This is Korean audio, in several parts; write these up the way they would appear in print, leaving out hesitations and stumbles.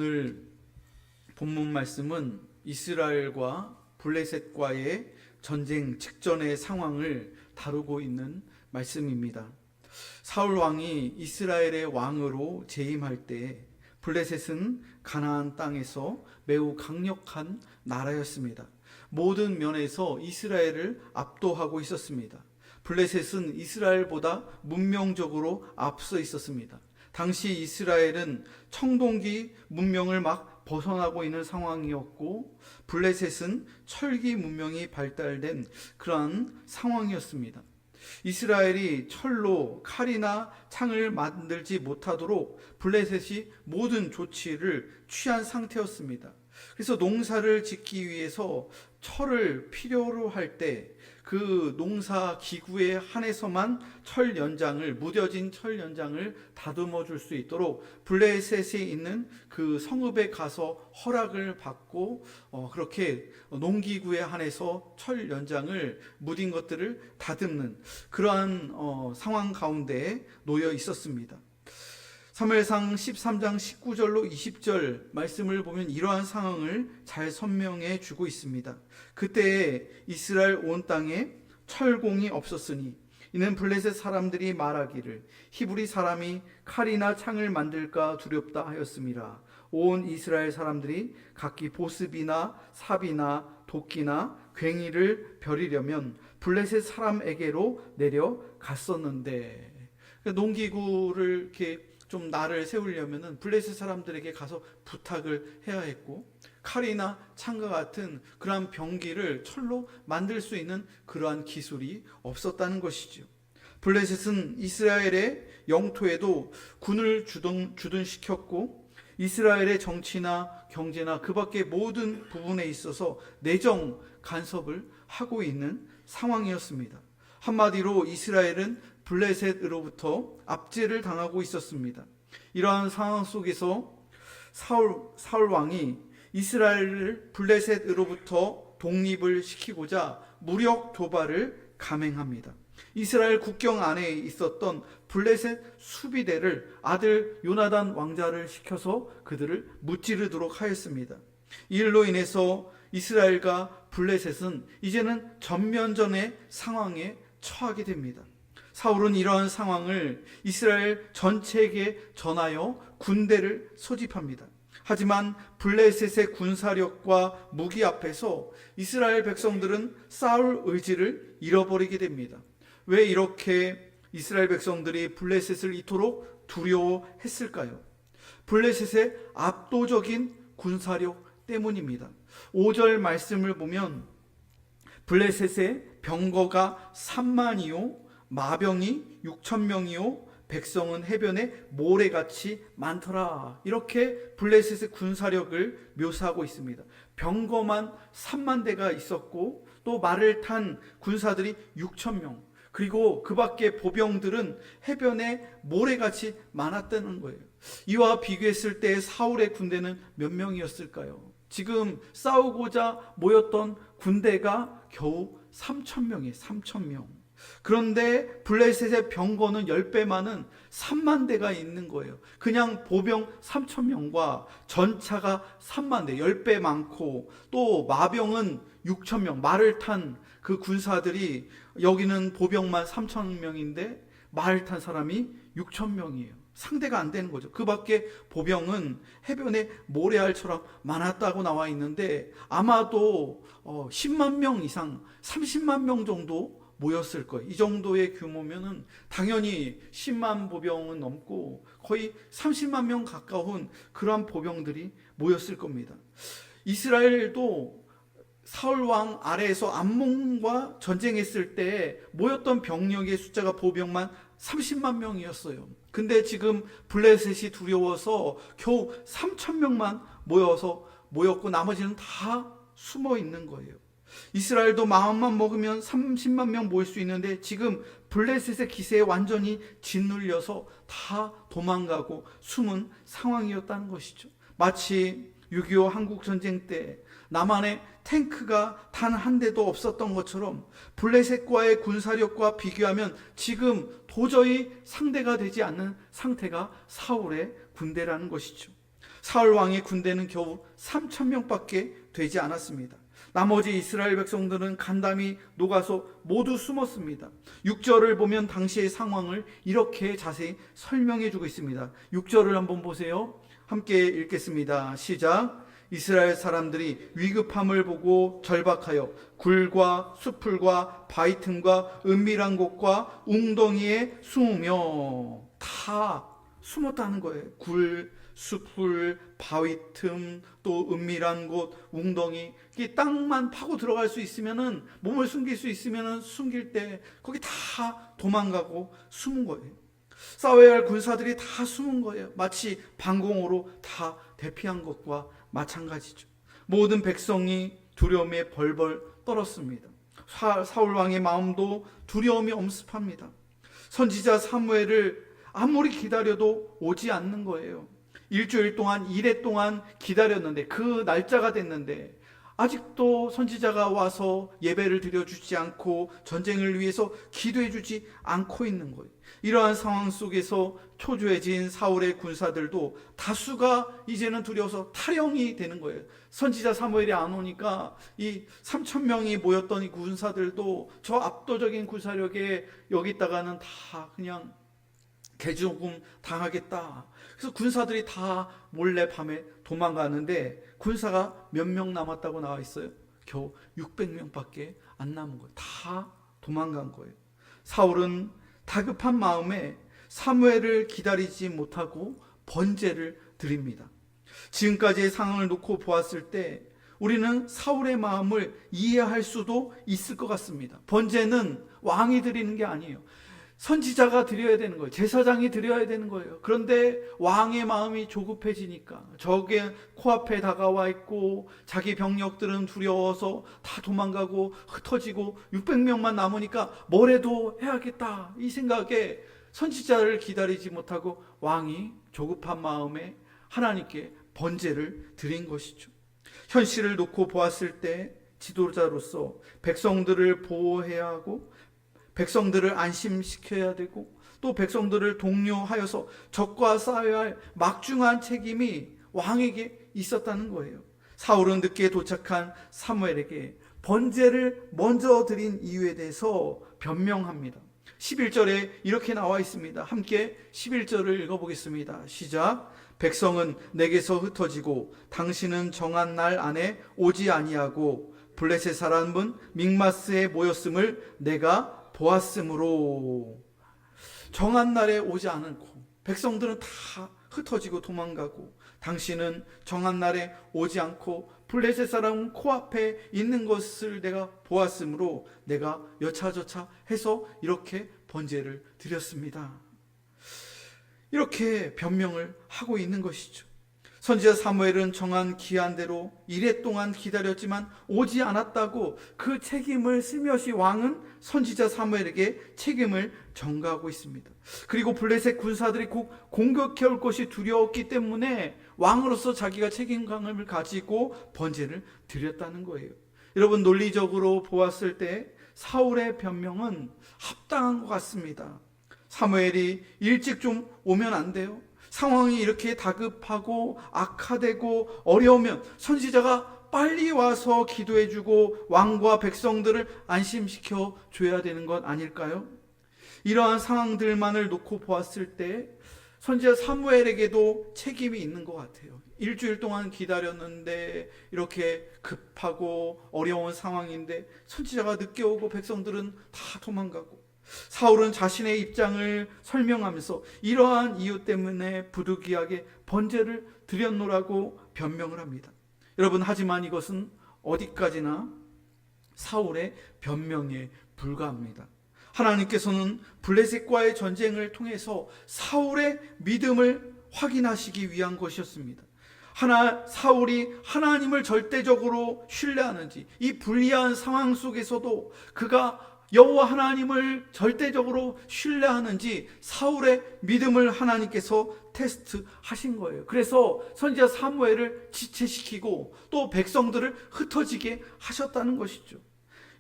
오늘 본문 말씀은 이스라엘과 블레셋과의 전쟁 직전의 상황을 다루고 있는 말씀입니다. 사울 왕이 이스라엘의 왕으로 재임할 때 블레셋은 가나안 땅에서 매우 강력한 나라였습니다. 모든 면에서 이스라엘을 압도하고 있었습니다. 블레셋은 이스라엘보다 문명적으로 앞서 있었습니다. 당시 이스라엘은 청동기 문명을 막 벗어나고 있는 상황이었고 블레셋은 철기 문명이 발달된 그러한 상황이었습니다. 이스라엘이 철로 칼이나 창을 만들지 못하도록 블레셋이 모든 조치를 취한 상태였습니다. 그래서 농사를 짓기 위해서 철을 필요로 할 때 그 농사 기구에 한해서만 철 연장을, 무뎌진 철 연장을 다듬어 줄 수 있도록 블레셋에 있는 그 성읍에 가서 허락을 받고 그렇게 농기구에 한해서 철 연장을 무딘 것들을 다듬는 그러한 상황 가운데 놓여 있었습니다. 사무엘상 13장 19절로 20절 말씀을 보면 이러한 상황을 잘 설명해 주고 있습니다. 그때 이스라엘 온 땅에 철공이 없었으니 이는 블레셋 사람들이 말하기를 히브리 사람이 칼이나 창을 만들까 두렵다 하였음이라. 온 이스라엘 사람들이 각기 보습이나 삽이나 도끼나 괭이를 벼리려면 블레셋 사람에게로 내려갔었는데, 농기구를 이렇게 좀 날을 세우려면은 블레셋 사람들에게 가서 부탁을 해야 했고, 칼이나 창과 같은 그러한 병기를 철로 만들 수 있는 그러한 기술이 없었다는 것이죠. 블레셋은 이스라엘의 영토에도 군을 주둔시켰고 이스라엘의 정치나 경제나 그 밖의 모든 부분에 있어서 내정 간섭을 하고 있는 상황이었습니다. 한마디로 이스라엘은 블레셋으로부터 압제를 당하고 있었습니다. 이러한 상황 속에서 사울 왕이 이스라엘을 블레셋으로부터 독립을 시키고자 무력 도발을 감행합니다. 이스라엘 국경 안에 있었던 블레셋 수비대를 아들 요나단 왕자를 시켜서 그들을 무찌르도록 하였습니다. 이 일로 인해서 이스라엘과 블레셋은 이제는 전면전의 상황에 처하게 됩니다. 사울은 이러한 상황을 이스라엘 전체에게 전하여 군대를 소집합니다. 하지만 블레셋의 군사력과 무기 앞에서 이스라엘 백성들은 싸울 의지를 잃어버리게 됩니다. 왜 이렇게 이스라엘 백성들이 블레셋을 이토록 두려워했을까요? 블레셋의 압도적인 군사력 때문입니다. 5절 말씀을 보면 블레셋의 병거가 3만이요 마병이 6,000명이요 백성은 해변에 모래같이 많더라. 이렇게 블레셋의 군사력을 묘사하고 있습니다. 병거만 3만 대가 있었고 또 말을 탄 군사들이 6,000명, 그리고 그 밖에 보병들은 해변에 모래같이 많았다는 거예요. 이와 비교했을 때 사울의 군대는 몇 명이었을까요? 지금 싸우고자 모였던 군대가 겨우 3,000명이에요. 3,000명. 그런데 블레셋의 병거는 10배 많은 3만 대가 있는 거예요. 그냥 보병 3,000명과 전차가 3만 대, 10배 많고 또 마병은 6,000명, 말을 탄 그 군사들이, 여기는 보병만 3,000명인데 말을 탄 사람이 6,000명이에요. 상대가 안 되는 거죠. 그 밖에 보병은 해변에 모래알처럼 많았다고 나와 있는데 아마도 10만 명 이상, 30만 명 정도 모였을 거예요. 이 정도의 규모면은 당연히 10만 보병은 넘고 거의 30만 명 가까운 그러한 보병들이 모였을 겁니다. 이스라엘도 사울 왕 아래에서 암몬과 전쟁했을 때 모였던 병력의 숫자가 보병만 30만 명이었어요. 근데 지금 블레셋이 두려워서 겨우 3,000명만 모였고 나머지는 다 숨어 있는 거예요. 이스라엘도 마음만 먹으면 30만 명 모일 수 있는데 지금 블레셋의 기세에 완전히 짓눌려서 다 도망가고 숨은 상황이었다는 것이죠. 마치 6.25 한국전쟁 때 남한에 탱크가 단 한 대도 없었던 것처럼 블레셋과의 군사력과 비교하면 지금 도저히 상대가 되지 않는 상태가 사울의 군대라는 것이죠. 사울 왕의 군대는 겨우 3,000명밖에 되지 않았습니다. 나머지 이스라엘 백성들은 간담이 녹아서 모두 숨었습니다. 6절을 보면 당시의 상황을 이렇게 자세히 설명해 주고 있습니다. 6절을 한번 보세요. 함께 읽겠습니다. 시작. 이스라엘 사람들이 위급함을 보고 절박하여 굴과 수풀과 바위 틈과 은밀한 곳과 웅덩이에 숨으며, 다 숨었다는 거예요. 굴, 수풀, 바위 틈, 또 은밀한 곳, 웅덩이, 이 땅만 파고 들어갈 수 있으면은, 몸을 숨길 수 있으면은 숨길 때 거기 다 도망가고 숨은 거예요. 싸워야 할 군사들이 다 숨은 거예요. 마치 방공호로 다 대피한 것과 마찬가지죠. 모든 백성이 두려움에 벌벌 떨었습니다. 사울 왕의 마음도 두려움이 엄습합니다. 선지자 사무엘을 아무리 기다려도 오지 않는 거예요. 일주일 동안, 이래 동안 기다렸는데, 그 날짜가 됐는데 아직도 선지자가 와서 예배를 드려주지 않고 전쟁을 위해서 기도해주지 않고 있는 거예요. 이러한 상황 속에서 초조해진 사울의 군사들도 다수가 이제는 두려워서 탈영이 되는 거예요. 선지자 사무엘이 안 오니까 이 3,000명이 모였던 이 군사들도 저 압도적인 군사력에 여기다가는 다 그냥 개죽음 당하겠다. 그래서 군사들이 다 몰래 밤에 도망가는데 군사가 몇 명 남았다고 나와 있어요? 겨우 600명밖에 안 남은 거예요. 다 도망간 거예요. 사울은 다급한 마음에 사무엘을 기다리지 못하고 번제를 드립니다. 지금까지의 상황을 놓고 보았을 때 우리는 사울의 마음을 이해할 수도 있을 것 같습니다. 번제는 왕이 드리는 게 아니에요. 선지자가 드려야 되는 거예요. 제사장이 드려야 되는 거예요. 그런데 왕의 마음이 조급해지니까, 적의 코앞에 다가와 있고 자기 병력들은 두려워서 다 도망가고 흩어지고 600명만 남으니까 뭐래도 해야겠다, 이 생각에 선지자를 기다리지 못하고 왕이 조급한 마음에 하나님께 번제를 드린 것이죠. 현실을 놓고 보았을 때 지도자로서 백성들을 보호해야 하고, 백성들을 안심시켜야 되고, 또 백성들을 독려하여서 적과 싸워야 할 막중한 책임이 왕에게 있었다는 거예요. 사울은 늦게 도착한 사무엘에게 번제를 먼저 드린 이유에 대해서 변명합니다. 11절에 이렇게 나와 있습니다. 함께 11절을 읽어보겠습니다. 시작. 백성은 내게서 흩어지고 당신은 정한 날 안에 오지 아니하고 블레셋 사람은 믹마스에 모였음을 내가 보았으므로. 정한 날에 오지 않고 백성들은 다 흩어지고 도망가고, 당신은 정한 날에 오지 않고 블레셋 사람은 코앞에 있는 것을 내가 보았으므로 내가 여차저차 해서 이렇게 번제를 드렸습니다. 이렇게 변명을 하고 있는 것이죠. 선지자 사무엘은 정한 기한대로 이래 동안 기다렸지만 오지 않았다고 그 책임을 슬며시 왕은 선지자 사무엘에게 책임을 전가하고 있습니다. 그리고 블레셋 군사들이 곧 공격해 올 것이 두려웠기 때문에 왕으로서 자기가 책임감을 가지고 번제를 드렸다는 거예요. 여러분, 논리적으로 보았을 때 사울의 변명은 합당한 것 같습니다. 사무엘이 일찍 좀 오면 안 돼요? 상황이 이렇게 다급하고 악화되고 어려우면 선지자가 빨리 와서 기도해주고 왕과 백성들을 안심시켜 줘야 되는 것 아닐까요? 이러한 상황들만을 놓고 보았을 때 선지자 사무엘에게도 책임이 있는 것 같아요. 일주일 동안 기다렸는데 이렇게 급하고 어려운 상황인데 선지자가 늦게 오고 백성들은 다 도망가고, 사울은 자신의 입장을 설명하면서 이러한 이유 때문에 부득이하게 번제를 드렸노라고 변명을 합니다. 여러분, 하지만 이것은 어디까지나 사울의 변명에 불과합니다. 하나님께서는 블레셋과의 전쟁을 통해서 사울의 믿음을 확인하시기 위한 것이었습니다. 사울이 하나님을 절대적으로 신뢰하는지, 이 불리한 상황 속에서도 그가 여호와 하나님을 절대적으로 신뢰하는지 사울의 믿음을 하나님께서 테스트하신 거예요. 그래서 선지자 사무엘을 지체시키고 또 백성들을 흩어지게 하셨다는 것이죠.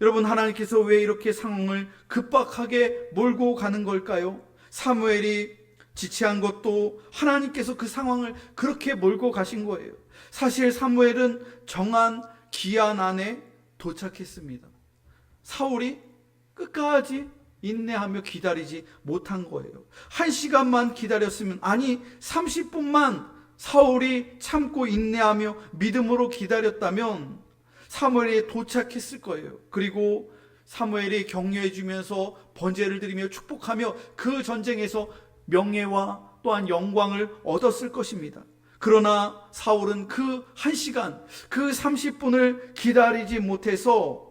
여러분, 하나님께서 왜 이렇게 상황을 급박하게 몰고 가는 걸까요? 사무엘이 지체한 것도 하나님께서 그 상황을 그렇게 몰고 가신 거예요. 사실 사무엘은 정한 기한 안에 도착했습니다. 사울이 끝까지 인내하며 기다리지 못한 거예요. 1시간만 기다렸으면, 아니 30분만 사울이 참고 인내하며 믿음으로 기다렸다면 사무엘이 도착했을 거예요. 그리고 사무엘이 격려해 주면서 번제를 드리며 축복하며 그 전쟁에서 명예와 또한 영광을 얻었을 것입니다. 그러나 사울은 그 1시간, 그 30분을 기다리지 못해서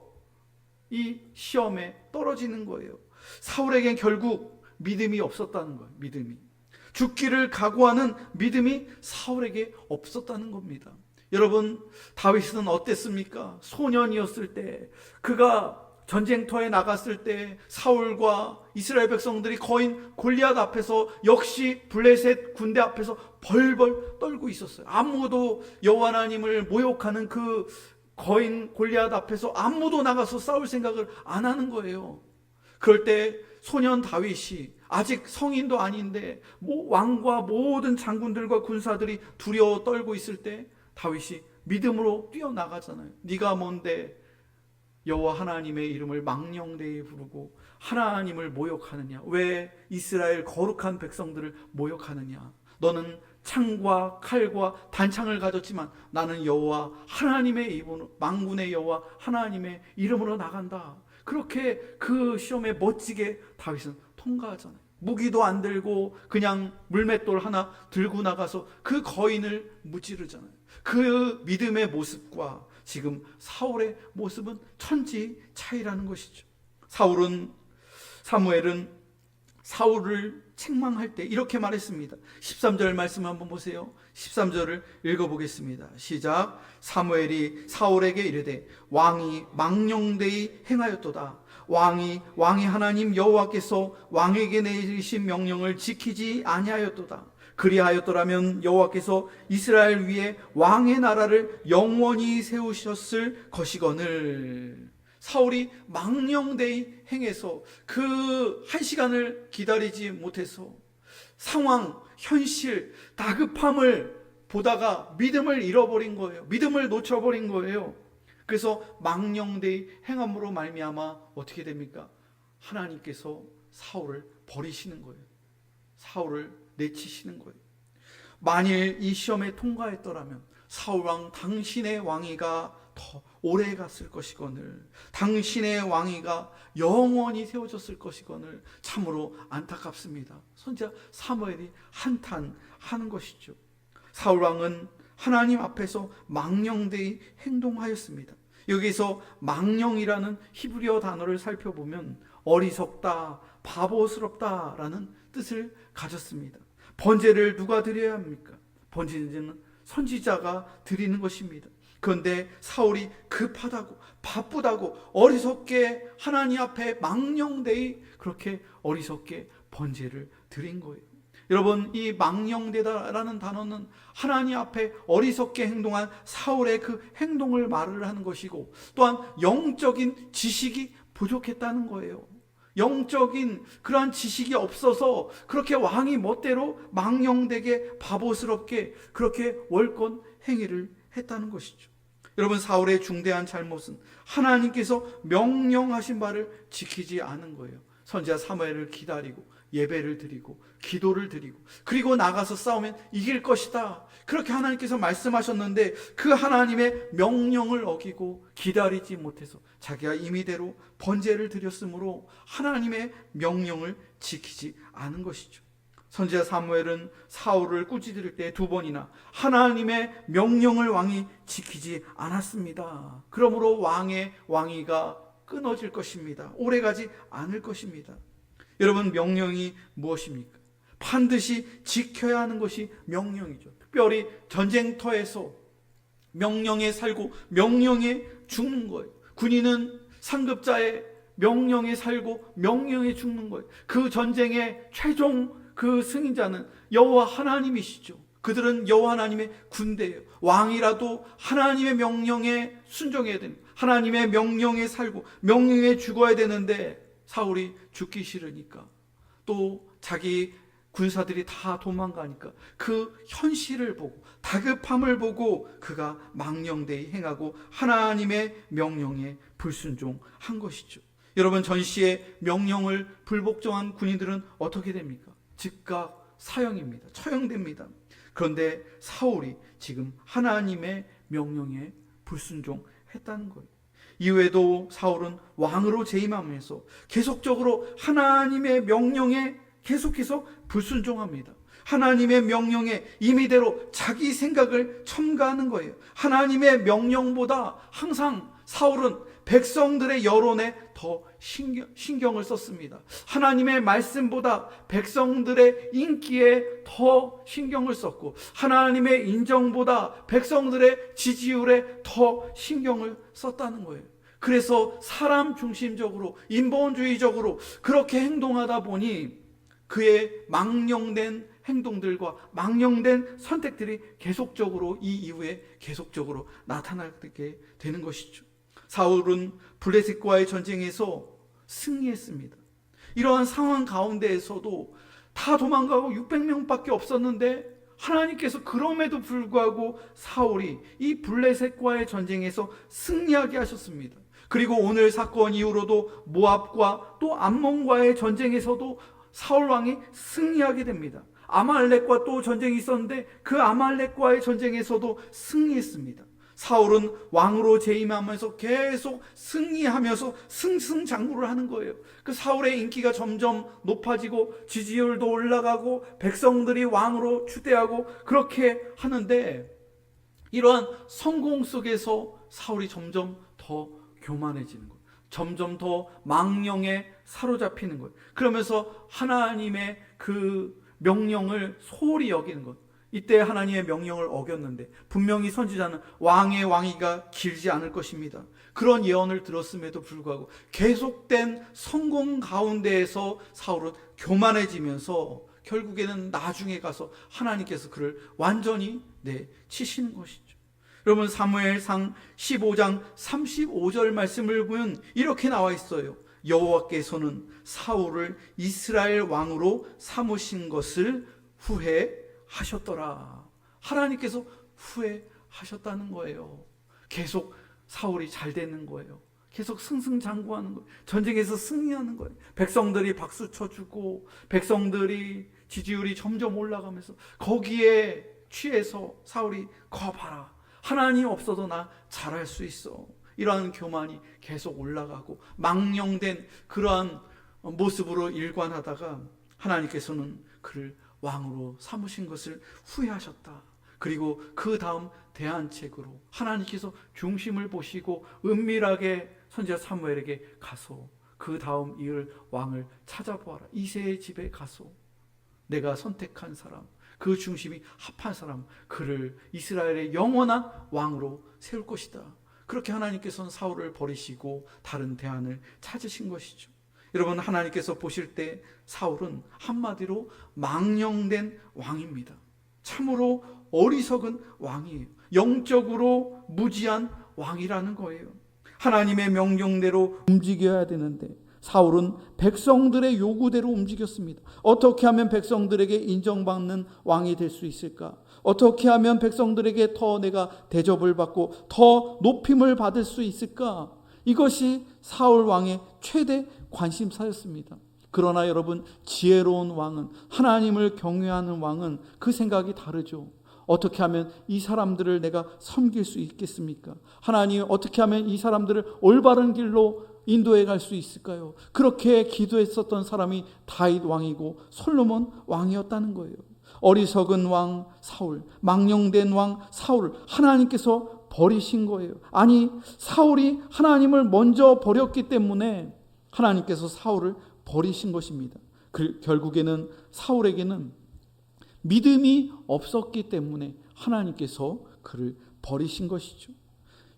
이 시험에 떨어지는 거예요. 사울에겐 결국 믿음이 없었다는 거예요. 믿음이. 죽기를 각오하는 믿음이 사울에게 없었다는 겁니다. 여러분, 다윗은 어땠습니까? 소년이었을 때, 그가 전쟁터에 나갔을 때 사울과 이스라엘 백성들이 거인 골리앗 앞에서 역시 블레셋 군대 앞에서 벌벌 떨고 있었어요. 아무도 여호와 하나님을 모욕하는 그 거인 골리앗 앞에서 아무도 나가서 싸울 생각을 안 하는 거예요. 그럴 때 소년 다윗이 아직 성인도 아닌데 왕과 모든 장군들과 군사들이 두려워 떨고 있을 때 다윗이 믿음으로 뛰어나가잖아요. 네가 뭔데 여호와 하나님의 이름을 망령되이 부르고 하나님을 모욕하느냐? 왜 이스라엘 거룩한 백성들을 모욕하느냐? 너는 창과 칼과 단창을 가졌지만 나는 여호와 하나님의 이름으로, 만군의 여호와 하나님의 이름으로 나간다. 그렇게 그 시험에 멋지게 다윗은 통과하잖아요. 무기도 안 들고 그냥 물맷돌 하나 들고 나가서 그 거인을 무찌르잖아요. 그 믿음의 모습과 지금 사울의 모습은 천지 차이라는 것이죠. 사무엘은 사울을 책망할 때 이렇게 말했습니다. 13절 말씀 한번 보세요. 13절을 읽어보겠습니다. 시작. 사무엘이 사울에게 이르되 왕이 망령되이 행하였도다. 왕이 하나님 여호와께서 왕에게 내리신 명령을 지키지 아니하였도다. 그리하였더라면 여호와께서 이스라엘 위에 왕의 나라를 영원히 세우셨을 것이거늘. 사울이 망령되이 행해서 그 1시간을 기다리지 못해서 상황, 현실, 다급함을 보다가 믿음을 잃어버린 거예요. 믿음을 놓쳐버린 거예요. 그래서 망령되이 행함으로 말미암아 어떻게 됩니까? 하나님께서 사울을 버리시는 거예요. 사울을 내치시는 거예요. 만일 이 시험에 통과했더라면 사울왕 당신의 왕위가 더 오래 갔을 것이거늘, 당신의 왕위가 영원히 세워졌을 것이거늘 참으로 안타깝습니다. 선지자 사무엘이 한탄하는 것이죠. 사울왕은 하나님 앞에서 망령되이 행동하였습니다. 여기서 망령이라는 히브리어 단어를 살펴보면 어리석다, 바보스럽다라는 뜻을 가졌습니다. 번제를 누가 드려야 합니까? 번제는 선지자가 드리는 것입니다. 그런데 사울이 급하다고 바쁘다고 어리석게 하나님 앞에 망령되이 그렇게 어리석게 번제를 드린 거예요. 여러분, 이 망령되다라는 단어는 하나님 앞에 어리석게 행동한 사울의 그 행동을 말을 하는 것이고, 또한 영적인 지식이 부족했다는 거예요. 영적인 그러한 지식이 없어서 그렇게 왕이 멋대로 망령되게 바보스럽게 그렇게 월권 행위를 했다는 것이죠. 여러분, 사울의 중대한 잘못은 하나님께서 명령하신 바를 지키지 않은 거예요. 선지자 사무엘을 기다리고 예배를 드리고 기도를 드리고 그리고 나가서 싸우면 이길 것이다, 그렇게 하나님께서 말씀하셨는데 그 하나님의 명령을 어기고 기다리지 못해서 자기가 임의대로 번제를 드렸으므로 하나님의 명령을 지키지 않은 것이죠. 선지자 사무엘은 사울을 꾸짖을 때 2번이나 하나님의 명령을 왕이 지키지 않았습니다. 그러므로 왕의 왕위가 끊어질 것입니다. 오래가지 않을 것입니다. 여러분, 명령이 무엇입니까? 반드시 지켜야 하는 것이 명령이죠. 특별히 전쟁터에서 명령에 살고 명령에 죽는 거예요. 군인은 상급자의 명령에 살고 명령에 죽는 거예요. 그 전쟁의 최종 그 승인자는 여호와 하나님이시죠. 그들은 여호와 하나님의 군대예요. 왕이라도 하나님의 명령에 순종해야 됩니다. 하나님의 명령에 살고 명령에 죽어야 되는데 사울이 죽기 싫으니까 또 자기 군사들이 다 도망가니까 그 현실을 보고 다급함을 보고 그가 망령되이 행하고 하나님의 명령에 불순종한 것이죠. 여러분, 전시의 명령을 불복종한 군인들은 어떻게 됩니까? 즉각 사형입니다. 처형됩니다. 그런데 사울이 지금 하나님의 명령에 불순종했다는 거예요. 이후에도 사울은 왕으로 재임하면서 계속적으로 하나님의 명령에 계속해서 불순종합니다. 하나님의 명령에 임의대로 자기 생각을 첨가하는 거예요. 하나님의 명령보다 항상 사울은 백성들의 여론에 더 신경을 썼습니다. 하나님의 말씀보다 백성들의 인기에 더 신경을 썼고, 하나님의 인정보다 백성들의 지지율에 더 신경을 썼다는 거예요. 그래서 사람 중심적으로, 인본주의적으로 그렇게 행동하다 보니 그의 망령된 행동들과 망령된 선택들이 계속적으로 이 이후에 계속적으로 나타나게 되는 것이죠. 사울은 블레셋과의 전쟁에서 승리했습니다. 이러한 상황 가운데에서도 다 도망가고 600명밖에 없었는데 하나님께서 그럼에도 불구하고 사울이 이 블레셋과의 전쟁에서 승리하게 하셨습니다. 그리고 오늘 사건 이후로도 모압과 또 암몬과의 전쟁에서도 사울 왕이 승리하게 됩니다. 아말렉과 또 전쟁이 있었는데 그 아말렉과의 전쟁에서도 승리했습니다. 사울은 왕으로 재임하면서 계속 승리하면서 승승장구를 하는 거예요. 그 사울의 인기가 점점 높아지고 지지율도 올라가고 백성들이 왕으로 추대하고 그렇게 하는데, 이러한 성공 속에서 사울이 점점 더 교만해지는 거예요. 점점 더 망령에 사로잡히는 거예요. 그러면서 하나님의 그 명령을 소홀히 여기는 거예요. 이때 하나님의 명령을 어겼는데 분명히 선지자는 왕의 왕위가 길지 않을 것입니다. 그런 예언을 들었음에도 불구하고 계속된 성공 가운데에서 사울은 교만해지면서 결국에는 나중에 가서 하나님께서 그를 완전히 치시는 것이죠. 여러분, 사무엘상 15장 35절 말씀을 보면 이렇게 나와 있어요. 여호와께서는 사울을 이스라엘 왕으로 삼으신 것을 후회하셨더라. 하나님께서 후회하셨다는 거예요. 계속 사울이 잘 되는 거예요. 계속 승승장구하는 거예요. 전쟁에서 승리하는 거예요. 백성들이 박수 쳐주고 백성들이 지지율이 점점 올라가면서 거기에 취해서 사울이 거 봐라, 하나님 없어도 나 잘할 수 있어, 이러한 교만이 계속 올라가고 망령된 그러한 모습으로 일관하다가 하나님께서는 그를 왕으로 삼으신 것을 후회하셨다. 그리고 그 다음 대안책으로 하나님께서 중심을 보시고 은밀하게 선지자 사무엘에게 가서 그 다음 이을 왕을 찾아보아라. 이새의 집에 가서 내가 선택한 사람, 그 중심이 합한 사람, 그를 이스라엘의 영원한 왕으로 세울 것이다. 그렇게 하나님께서는 사울을 버리시고 다른 대안을 찾으신 것이죠. 여러분, 하나님께서 보실 때 사울은 한마디로 망령된 왕입니다. 참으로 어리석은 왕이에요. 영적으로 무지한 왕이라는 거예요. 하나님의 명령대로 움직여야 되는데 사울은 백성들의 요구대로 움직였습니다. 어떻게 하면 백성들에게 인정받는 왕이 될 수 있을까? 어떻게 하면 백성들에게 더 내가 대접을 받고 더 높임을 받을 수 있을까? 이것이 사울 왕의 최대 관심사였습니다. 그러나 여러분, 지혜로운 왕은, 하나님을 경외하는 왕은 그 생각이 다르죠. 어떻게 하면 이 사람들을 내가 섬길 수 있겠습니까? 하나님, 어떻게 하면 이 사람들을 올바른 길로 인도해 갈 수 있을까요? 그렇게 기도했었던 사람이 다윗 왕이고 솔로몬 왕이었다는 거예요. 어리석은 왕 사울, 망령된 왕 사울을 하나님께서 버리신 거예요. 아니, 사울이 하나님을 먼저 버렸기 때문에 하나님께서 사울을 버리신 것입니다. 결국에는 사울에게는 믿음이 없었기 때문에 하나님께서 그를 버리신 것이죠.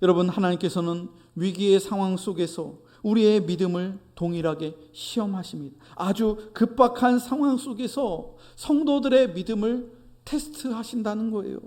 여러분, 하나님께서는 위기의 상황 속에서 우리의 믿음을 동일하게 시험하십니다. 아주 급박한 상황 속에서 성도들의 믿음을 테스트하신다는 거예요.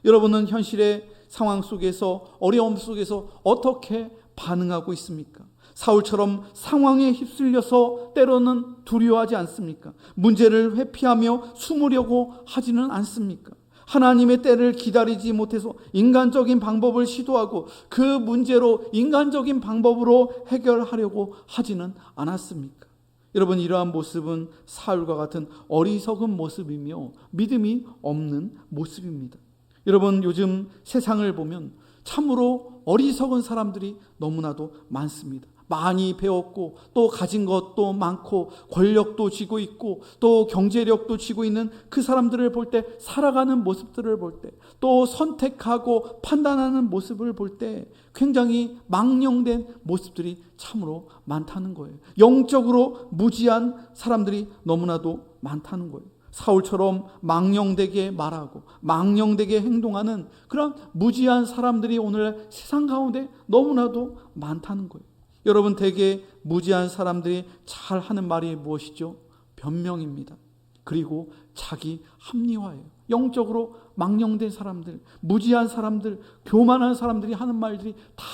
여러분은 현실의 상황 속에서, 어려움 속에서 어떻게 반응하고 있습니까? 사울처럼 상황에 휩쓸려서 때로는 두려워하지 않습니까? 문제를 회피하며 숨으려고 하지는 않습니까? 하나님의 때를 기다리지 못해서 인간적인 방법을 시도하고 그 문제로 인간적인 방법으로 해결하려고 하지는 않았습니까? 여러분, 이러한 모습은 사울과 같은 어리석은 모습이며 믿음이 없는 모습입니다. 여러분, 요즘 세상을 보면 참으로 어리석은 사람들이 너무나도 많습니다. 많이 배웠고 또 가진 것도 많고 권력도 쥐고 있고 또 경제력도 쥐고 있는 그 사람들을 볼 때, 살아가는 모습들을 볼 때, 또 선택하고 판단하는 모습을 볼 때 굉장히 망령된 모습들이 참으로 많다는 거예요. 영적으로 무지한 사람들이 너무나도 많다는 거예요. 사울처럼 망령되게 말하고 망령되게 행동하는 그런 무지한 사람들이 오늘 세상 가운데 너무나도 많다는 거예요. 여러분, 대개 무지한 사람들이 잘 하는 말이 무엇이죠? 변명입니다. 그리고 자기 합리화예요. 영적으로 망령된 사람들, 무지한 사람들, 교만한 사람들이 하는 말들이 다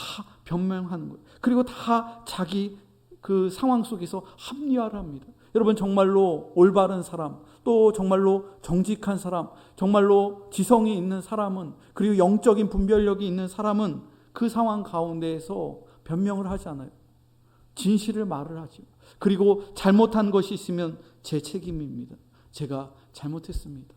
변명하는 거예요. 그리고 다 자기 그 상황 속에서 합리화를 합니다. 여러분, 정말로 올바른 사람, 또 정말로 정직한 사람, 정말로 지성이 있는 사람은, 그리고 영적인 분별력이 있는 사람은 그 상황 가운데에서 변명을 하지 않아요. 진실을 말을 하죠. 그리고 잘못한 것이 있으면 제 책임입니다. 제가 잘못했습니다.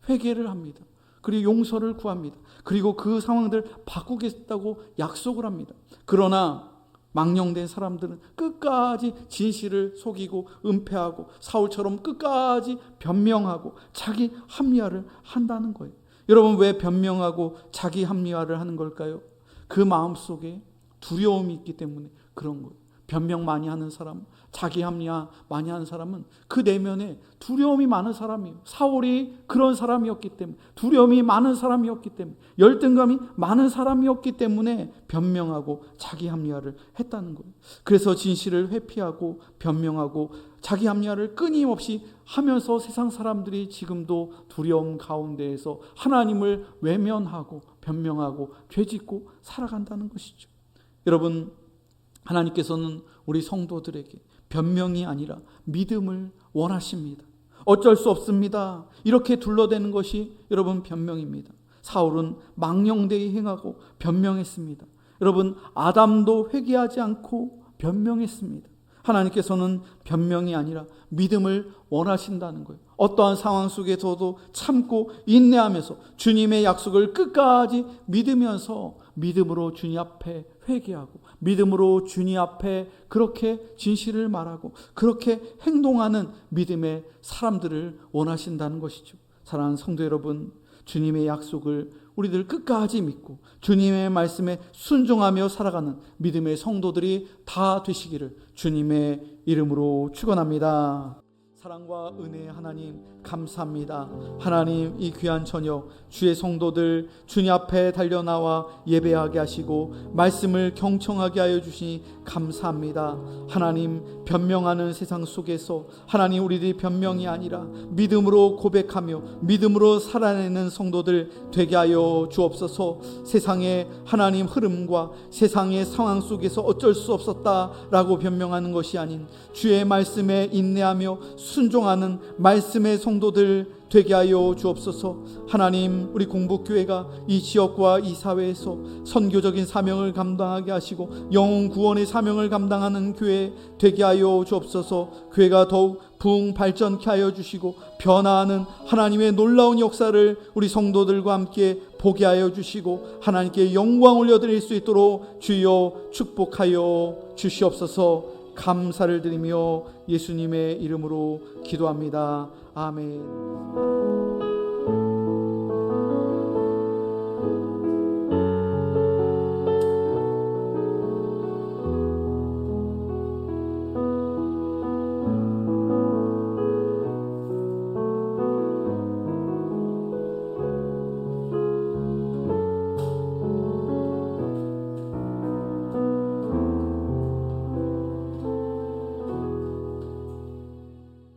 회개를 합니다. 그리고 용서를 구합니다. 그리고 그 상황들을 바꾸겠다고 약속을 합니다. 그러나 망령된 사람들은 끝까지 진실을 속이고 은폐하고 사울처럼 끝까지 변명하고 자기 합리화를 한다는 거예요. 여러분, 왜 변명하고 자기 합리화를 하는 걸까요? 그 마음속에 두려움이 있기 때문에 그런 거예요. 변명 많이 하는 사람, 자기 합리화 많이 하는 사람은 그 내면에 두려움이 많은 사람이에요. 사울이 그런 사람이었기 때문에, 두려움이 많은 사람이었기 때문에, 열등감이 많은 사람이었기 때문에 변명하고 자기 합리화를 했다는 거예요. 그래서 진실을 회피하고 변명하고 자기 합리화를 끊임없이 하면서 세상 사람들이 지금도 두려움 가운데에서 하나님을 외면하고 변명하고 죄짓고 살아간다는 것이죠. 여러분, 하나님께서는 우리 성도들에게 변명이 아니라 믿음을 원하십니다. 어쩔 수 없습니다. 이렇게 둘러대는 것이 여러분 변명입니다. 사울은 망령되이 행하고 변명했습니다. 여러분, 아담도 회개하지 않고 변명했습니다. 하나님께서는 변명이 아니라 믿음을 원하신다는 거예요. 어떠한 상황 속에서도 참고 인내하면서 주님의 약속을 끝까지 믿으면서 믿음으로 주님 앞에 회개하고 믿음으로 주님 앞에 그렇게 진실을 말하고 그렇게 행동하는 믿음의 사람들을 원하신다는 것이죠. 사랑하는 성도 여러분, 주님의 약속을 우리들 끝까지 믿고 주님의 말씀에 순종하며 살아가는 믿음의 성도들이 다 되시기를 주님의 이름으로 축원합니다. 사랑과 은혜의 하나님, 감사합니다. 하나님, 이 귀한 저녁 주의 성도들 주님 앞에 달려나와 예배하게 하시고 말씀을 경청하게 하여 주시니 감사합니다. 하나님, 변명하는 세상 속에서 하나님, 우리들이 변명이 아니라 믿음으로 고백하며 믿음으로 살아내는 성도들 되게 하여 주옵소서. 세상의 하나님 흐름과 세상의 상황 속에서 어쩔 수 없었다라고 변명하는 것이 아닌 주의 말씀에 인내하며 순종하는 말씀의 성도들 되게 하여 주옵소서. 하나님, 우리 공복교회가 이 지역과 이 사회에서 선교적인 사명을 감당하게 하시고 영혼 구원의 사명을 감당하는 교회 되게 하여 주옵소서. 교회가 더욱 부흥 발전케 하여 주시고 변화하는 하나님의 놀라운 역사를 우리 성도들과 함께 보게 하여 주시고 하나님께 영광 올려드릴 수 있도록 주여 축복하여 주시옵소서. 감사를 드리며 예수님의 이름으로 기도합니다. 아멘.